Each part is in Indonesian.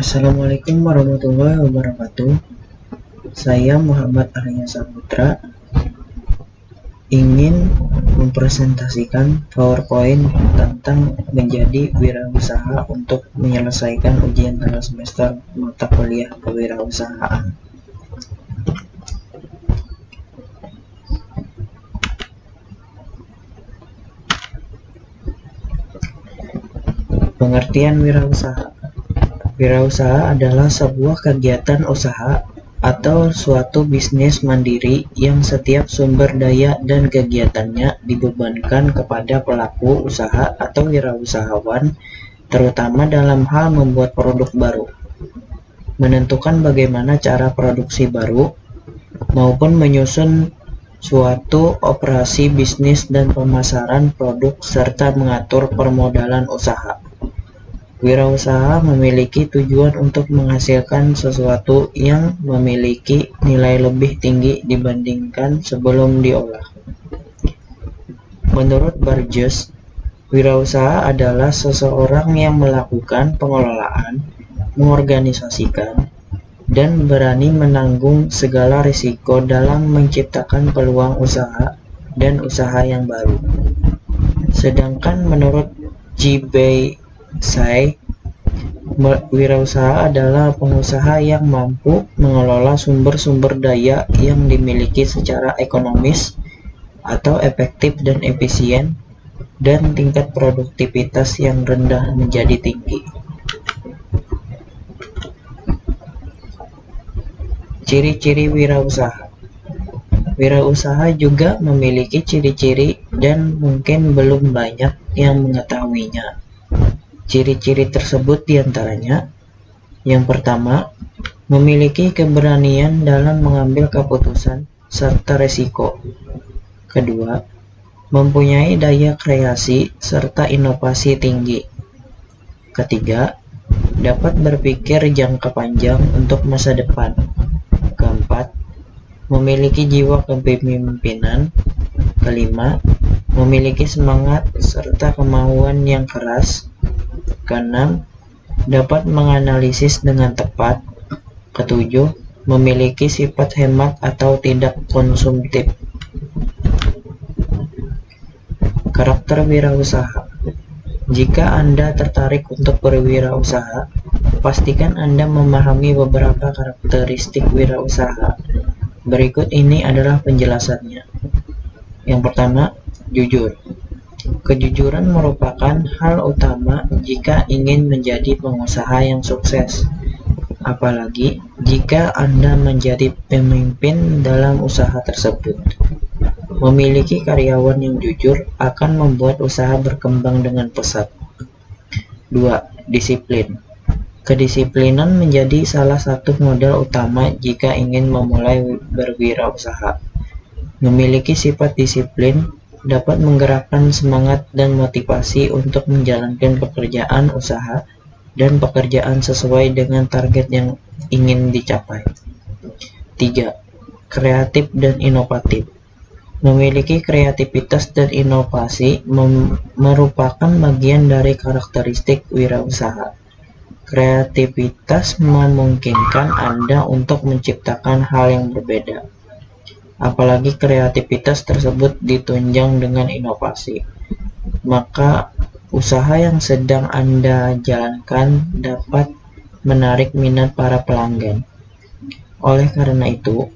Assalamualaikum warahmatullahi wabarakatuh. Saya Muhammad Arya Saputra ingin mempresentasikan PowerPoint tentang menjadi wirausaha untuk menyelesaikan ujian tengah semester mata kuliah kewirausahaan. Pengertian wirausaha. Wirausaha adalah sebuah kegiatan usaha atau suatu bisnis mandiri yang setiap sumber daya dan kegiatannya dibebankan kepada pelaku usaha atau wirausahawan, terutama dalam hal membuat produk baru, menentukan bagaimana cara produksi baru, maupun menyusun suatu operasi bisnis dan pemasaran produk serta mengatur permodalan usaha. Wirausaha memiliki tujuan untuk menghasilkan sesuatu yang memiliki nilai lebih tinggi dibandingkan sebelum diolah. Menurut Burgess, wirausaha adalah seseorang yang melakukan pengelolaan, mengorganisasikan, dan berani menanggung segala risiko dalam menciptakan peluang usaha dan usaha yang baru. Sedangkan menurut G. B. Say, wirausaha adalah pengusaha yang mampu mengelola sumber-sumber daya yang dimiliki secara ekonomis atau efektif dan efisien, dan tingkat produktivitas yang rendah menjadi tinggi. Ciri-ciri wirausaha. Wirausaha juga memiliki ciri-ciri dan mungkin belum banyak yang mengetahuinya. Ciri-ciri tersebut diantaranya: yang pertama, memiliki keberanian dalam mengambil keputusan serta risiko. Kedua, mempunyai daya kreasi serta inovasi tinggi. Ketiga, dapat berpikir jangka panjang untuk masa depan. Keempat, memiliki jiwa kepemimpinan. Kelima, memiliki semangat serta kemauan yang keras. Keenam, dapat menganalisis dengan tepat. Ketujuh, memiliki sifat hemat atau tidak konsumtif. Karakter wirausaha. Jika Anda tertarik untuk berwirausaha, pastikan Anda memahami beberapa karakteristik wirausaha. Berikut ini adalah penjelasannya. Yang pertama, jujur. Kejujuran merupakan hal utama jika ingin menjadi pengusaha yang sukses, apalagi jika Anda menjadi pemimpin dalam usaha tersebut. Memiliki karyawan yang jujur akan membuat usaha berkembang dengan pesat. 2. Disiplin. Kedisiplinan menjadi salah satu modal utama jika ingin memulai berwirausaha. Memiliki sifat disiplin dapat menggerakkan semangat dan motivasi untuk menjalankan pekerjaan usaha dan pekerjaan sesuai dengan target yang ingin dicapai. 3. Kreatif dan inovatif. Memiliki kreativitas dan inovasi merupakan bagian dari karakteristik wirausaha. Kreativitas memungkinkan Anda untuk menciptakan hal yang berbeda, apalagi kreativitas tersebut ditunjang dengan inovasi. Maka usaha yang sedang Anda jalankan dapat menarik minat para pelanggan. Oleh karena itu,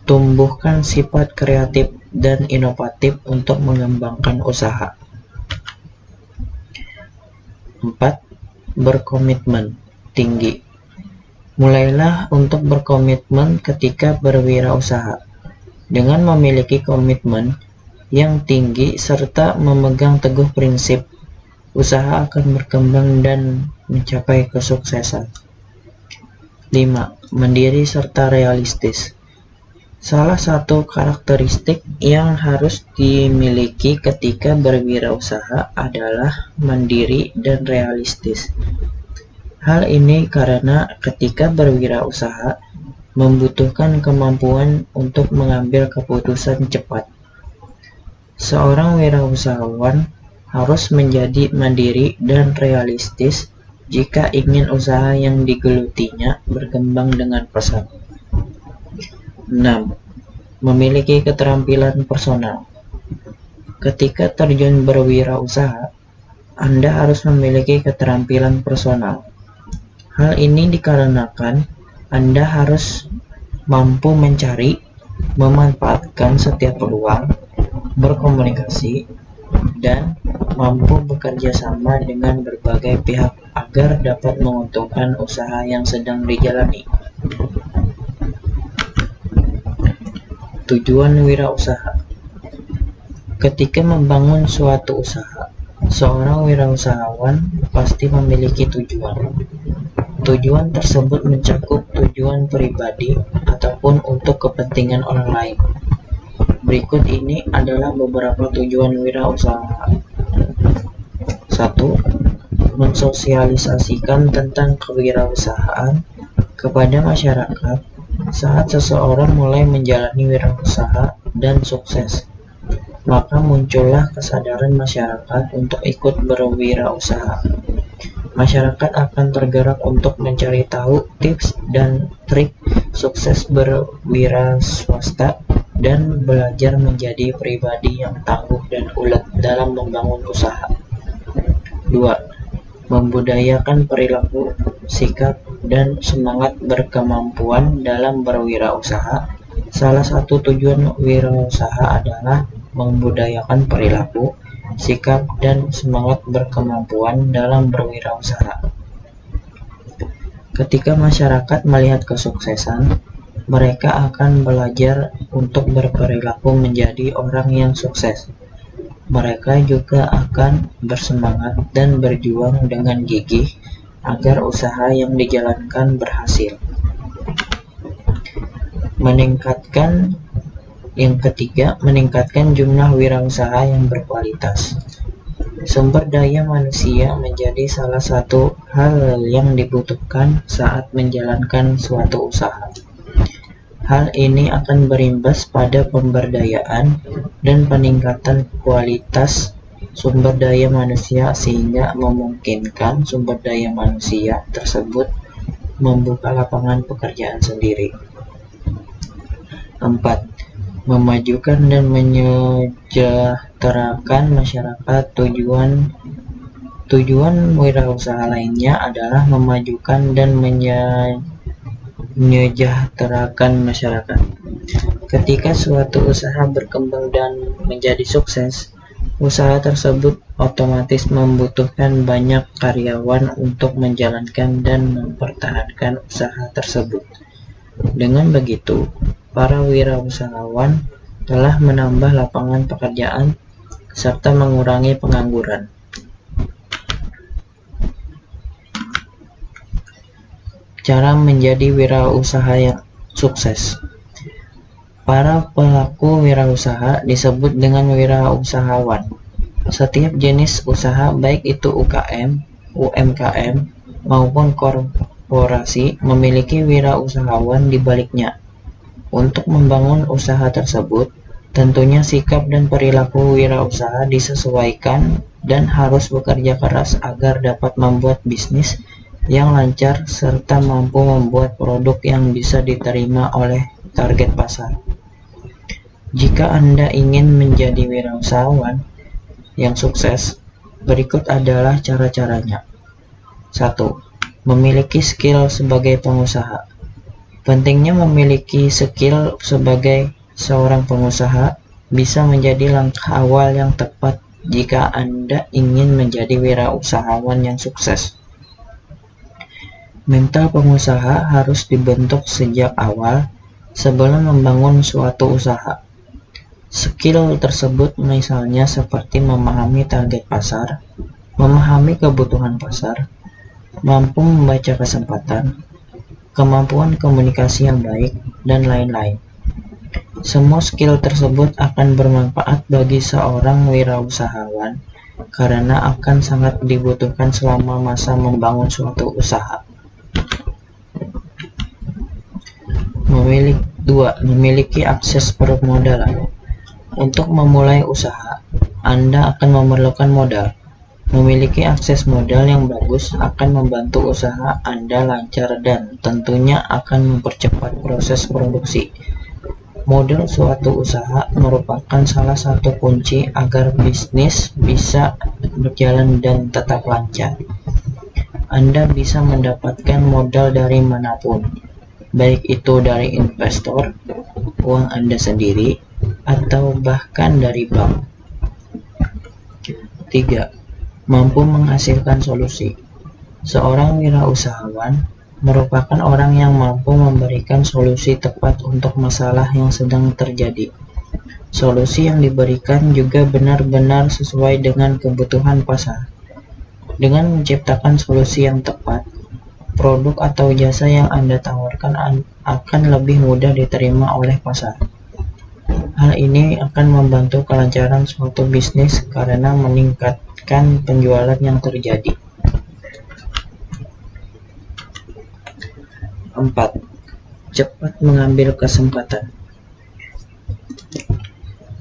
tumbuhkan sifat kreatif dan inovatif untuk mengembangkan usaha. 4. Berkomitmen tinggi. Mulailah untuk berkomitmen ketika berwirausaha. Dengan memiliki komitmen yang tinggi serta memegang teguh prinsip, usaha akan berkembang dan mencapai kesuksesan. 5. Mandiri serta realistis. Salah satu karakteristik yang harus dimiliki ketika berwirausaha adalah mandiri dan realistis. Hal ini karena ketika berwirausaha membutuhkan kemampuan untuk mengambil keputusan cepat. Seorang wirausahawan harus menjadi mandiri dan realistis jika ingin usaha yang digelutinya berkembang dengan pesat. 6. Memiliki keterampilan personal. Ketika terjun berwirausaha, Anda harus memiliki keterampilan personal. Hal ini dikarenakan Anda harus mampu mencari, memanfaatkan setiap peluang, berkomunikasi, dan mampu bekerja sama dengan berbagai pihak agar dapat menguntungkan usaha yang sedang dijalani. Tujuan wirausaha. Ketika membangun suatu usaha, seorang wirausahawan pasti memiliki tujuan. Tujuan tersebut mencakup tujuan pribadi ataupun untuk kepentingan orang lain. Berikut ini adalah beberapa tujuan wirausaha. 1. Mensosialisasikan tentang kewirausahaan kepada masyarakat saat seseorang mulai menjalani wirausaha dan sukses. Maka muncullah kesadaran masyarakat untuk ikut berwirausaha. Masyarakat akan tergerak untuk mencari tahu tips dan trik sukses berwirausaha dan belajar menjadi pribadi yang tangguh dan ulet dalam membangun usaha. 2. Membudayakan perilaku, sikap, dan semangat berkemampuan dalam berwirausaha. Salah satu tujuan wirausaha adalah membudayakan perilaku, sikap, dan semangat berkemampuan dalam berwirausaha. Ketika masyarakat melihat kesuksesan, mereka akan belajar untuk berperilaku menjadi orang yang sukses. Mereka juga akan bersemangat dan berjuang dengan gigih agar usaha yang dijalankan berhasil. Yang ketiga, meningkatkan jumlah wirausaha yang berkualitas. Sumber daya manusia menjadi salah satu hal yang dibutuhkan saat menjalankan suatu usaha. Hal ini akan berimbas pada pemberdayaan dan peningkatan kualitas sumber daya manusia sehingga memungkinkan sumber daya manusia tersebut membuka lapangan pekerjaan sendiri. 4. Memajukan dan menyejahterakan masyarakat. Tujuan wirausaha lainnya adalah memajukan dan menyejahterakan masyarakat. Ketika suatu usaha berkembang dan menjadi sukses, usaha tersebut otomatis membutuhkan banyak karyawan untuk menjalankan dan mempertahankan usaha tersebut. Dengan begitu, para wirausahawan telah menambah lapangan pekerjaan serta mengurangi pengangguran. Cara menjadi wirausaha yang sukses. Para pelaku wirausaha disebut dengan wirausahawan. Setiap jenis usaha, baik itu UKM, UMKM, maupun korporasi, memiliki wirausahawan di baliknya. Untuk membangun usaha tersebut, tentunya sikap dan perilaku wirausaha disesuaikan dan harus bekerja keras agar dapat membuat bisnis yang lancar serta mampu membuat produk yang bisa diterima oleh target pasar. Jika Anda ingin menjadi wirausahawan yang sukses, berikut adalah cara-caranya. 1. Memiliki skill sebagai pengusaha. Pentingnya memiliki skill sebagai seorang pengusaha bisa menjadi langkah awal yang tepat jika Anda ingin menjadi wirausahawan yang sukses. Mental pengusaha harus dibentuk sejak awal sebelum membangun suatu usaha. Skill tersebut misalnya seperti memahami target pasar, memahami kebutuhan pasar, mampu membaca kesempatan, kemampuan komunikasi yang baik, dan lain-lain. Semua skill tersebut akan bermanfaat bagi seorang wirausahawan karena akan sangat dibutuhkan selama masa membangun suatu usaha. 2. Memiliki akses permodalan. Untuk memulai usaha, Anda akan memerlukan modal. Memiliki akses modal yang bagus akan membantu usaha Anda lancar dan tentunya akan mempercepat proses produksi. Modal suatu usaha merupakan salah satu kunci agar bisnis bisa berjalan dan tetap lancar. Anda bisa mendapatkan modal dari manapun, baik itu dari investor, uang Anda sendiri, atau bahkan dari bank. 3. Mampu menghasilkan solusi. Seorang wirausahawan merupakan orang yang mampu memberikan solusi tepat untuk masalah yang sedang terjadi. Solusi yang diberikan juga benar-benar sesuai dengan kebutuhan pasar. Dengan menciptakan solusi yang tepat, produk atau jasa yang Anda tawarkan akan lebih mudah diterima oleh pasar. Hal ini akan membantu kelancaran suatu bisnis karena meningkatkan penjualan yang terjadi. 4. Cepat mengambil kesempatan.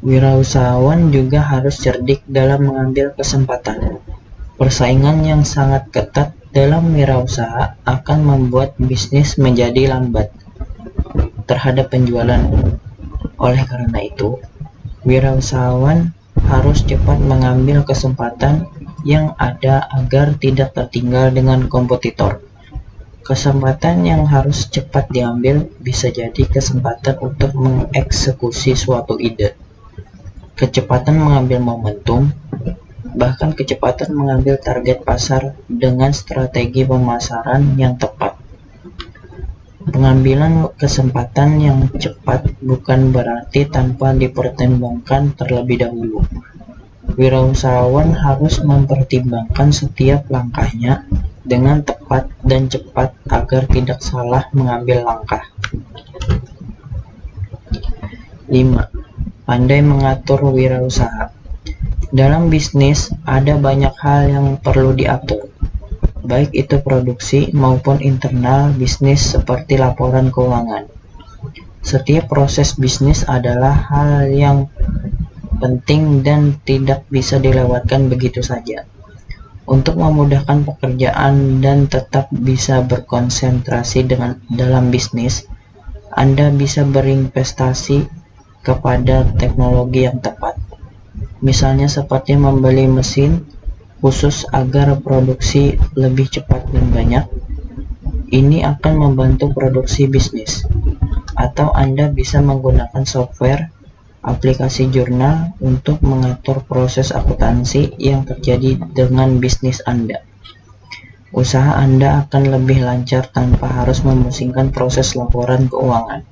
Wirausahawan juga harus cerdik dalam mengambil kesempatan. Persaingan yang sangat ketat dalam wirausaha akan membuat bisnis menjadi lambat terhadap penjualan. Oleh karena itu, wirausahawan harus cepat mengambil kesempatan yang ada agar tidak tertinggal dengan kompetitor. Kesempatan yang harus cepat diambil bisa jadi kesempatan untuk mengeksekusi suatu ide, kecepatan mengambil momentum, bahkan kecepatan mengambil target pasar dengan strategi pemasaran yang tepat. Pengambilan kesempatan yang cepat bukan berarti tanpa dipertimbangkan terlebih dahulu. Wirausahawan harus mempertimbangkan setiap langkahnya dengan tepat dan cepat agar tidak salah mengambil langkah. 5. Pandai mengatur wirausaha. Dalam bisnis, ada banyak hal yang perlu diatur, baik itu produksi maupun internal bisnis seperti laporan keuangan. Setiap proses bisnis adalah hal yang penting dan tidak bisa dilewatkan begitu saja. Untuk memudahkan pekerjaan dan tetap bisa berkonsentrasi dalam bisnis, Anda bisa berinvestasi kepada teknologi yang tepat. Misalnya seperti membeli mesin khusus agar produksi lebih cepat dan banyak. Ini akan membantu produksi bisnis. Atau Anda bisa menggunakan software aplikasi jurnal untuk mengatur proses akuntansi yang terjadi dengan bisnis Anda. Usaha Anda akan lebih lancar tanpa harus memusingkan proses laporan keuangan.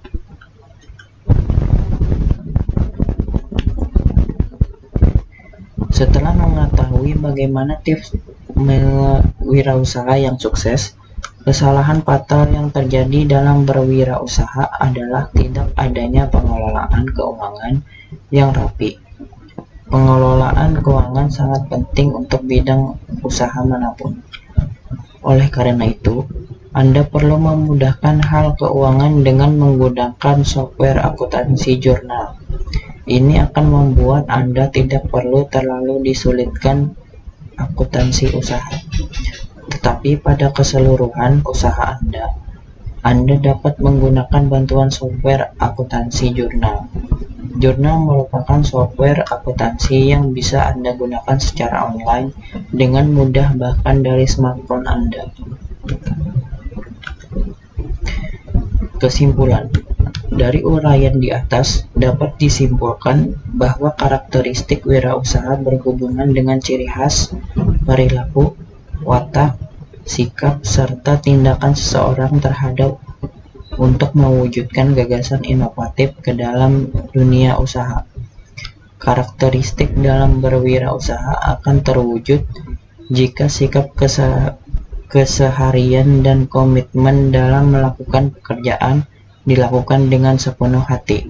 Setelah mengetahui bagaimana tips wirausaha yang sukses, kesalahan fatal yang terjadi dalam berwirausaha adalah tidak adanya pengelolaan keuangan yang rapi. Pengelolaan keuangan sangat penting untuk bidang usaha manapun. Oleh karena itu, Anda perlu memudahkan hal keuangan dengan menggunakan software akuntansi jurnal. Ini akan membuat Anda tidak perlu terlalu disulitkan akuntansi usaha. Tetapi pada keseluruhan usaha Anda dapat menggunakan bantuan software akuntansi jurnal. Jurnal merupakan software akuntansi yang bisa Anda gunakan secara online dengan mudah bahkan dari smartphone Anda. Kesimpulan. Dari uraian di atas dapat disimpulkan bahwa karakteristik wirausaha berhubungan dengan ciri khas, perilaku, watak, sikap, serta tindakan seseorang terhadap untuk mewujudkan gagasan inovatif ke dalam dunia usaha. Karakteristik dalam berwirausaha akan terwujud jika sikap keseharian dan komitmen dalam melakukan pekerjaan dilakukan dengan sepenuh hati.